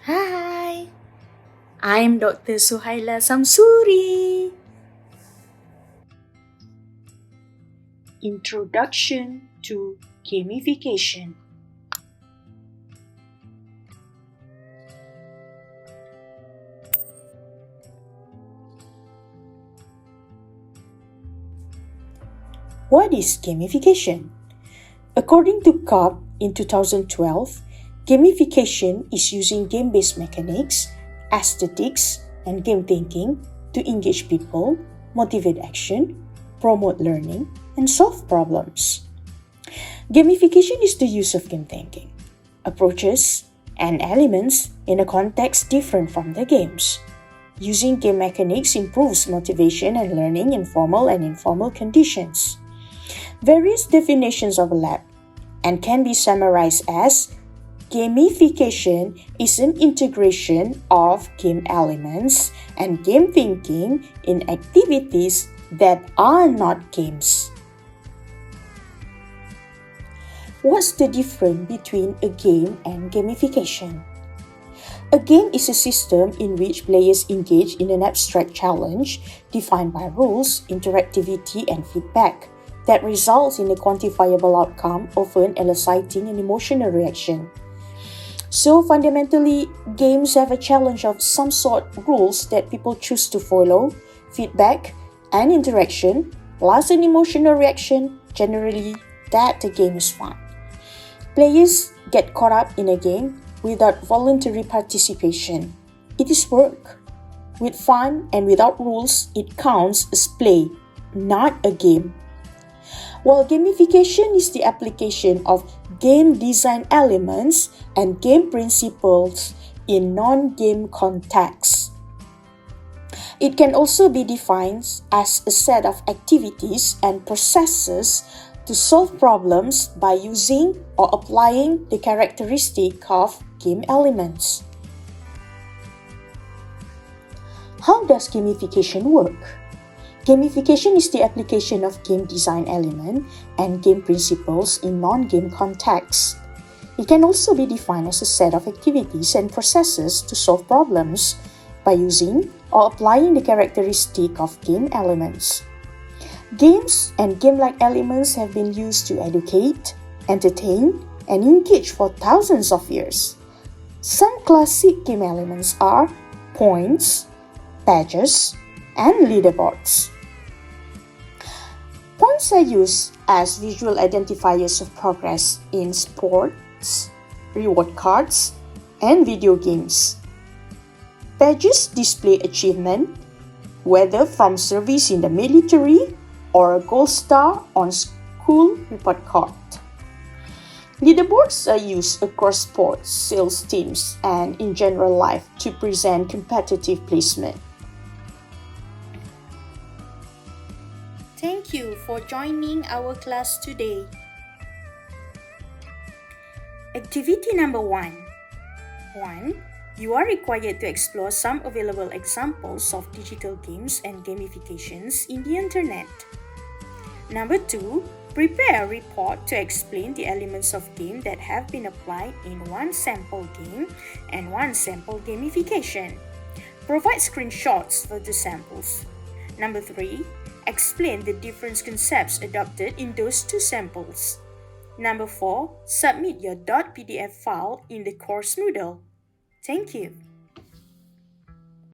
Hi, I'm Dr. Suhaila Samsuri. Introduction to Gamification. What is gamification? According to Cobb in 2012, gamification is using game based mechanics, aesthetics, and game thinking to engage people, motivate action, promote learning, and solve problems. Gamification is the use of game thinking, approaches, and elements in a context different from the games. Using game mechanics improves motivation and learning in formal and informal conditions. Various definitions overlap and can be summarized as gamification is an integration of game elements and game thinking in activities that are not games. What's the difference between a game and gamification? A game is a system in which players engage in an abstract challenge defined by rules, interactivity, and feedback that results in a quantifiable outcome, often eliciting an emotional reaction. So fundamentally, games have a challenge of some sort rules that people choose to follow, feedback, and interaction, plus an emotional reaction, generally that the game is fun. Players get caught up in a game without voluntary participation. It is work. With fun and without rules, it counts as play, not a game. While gamification is the application of game design elements and game principles in non-game contexts. It can also be defined as a set of activities and processes to solve problems by using or applying the characteristic of game elements. How does gamification work? Gamification is the application of game design element and game principles in non-game contexts. It can also be defined as a set of activities and processes to solve problems by using or applying the characteristic of game elements. Games and game-like elements have been used to educate, entertain, and engage for thousands of years. Some classic game elements are points, badges, and leaderboards. Points are used as visual identifiers of progress in sports, reward cards, and video games. Badges display achievement, whether from service in the military or a gold star on school report card. Leaderboards are used across sports, sales teams, and in general life to present competitive placement. Thank you for joining our class today. Activity number 1. 1. You are required to explore some available examples of digital games and gamifications in the internet. Number 2. Prepare a report to explain the elements of game that have been applied in one sample game and one sample gamification. Provide screenshots for the samples. Number 3. Explain the different concepts adopted in those two samples. Number 4. Submit your .pdf file in the course Moodle. Thank you.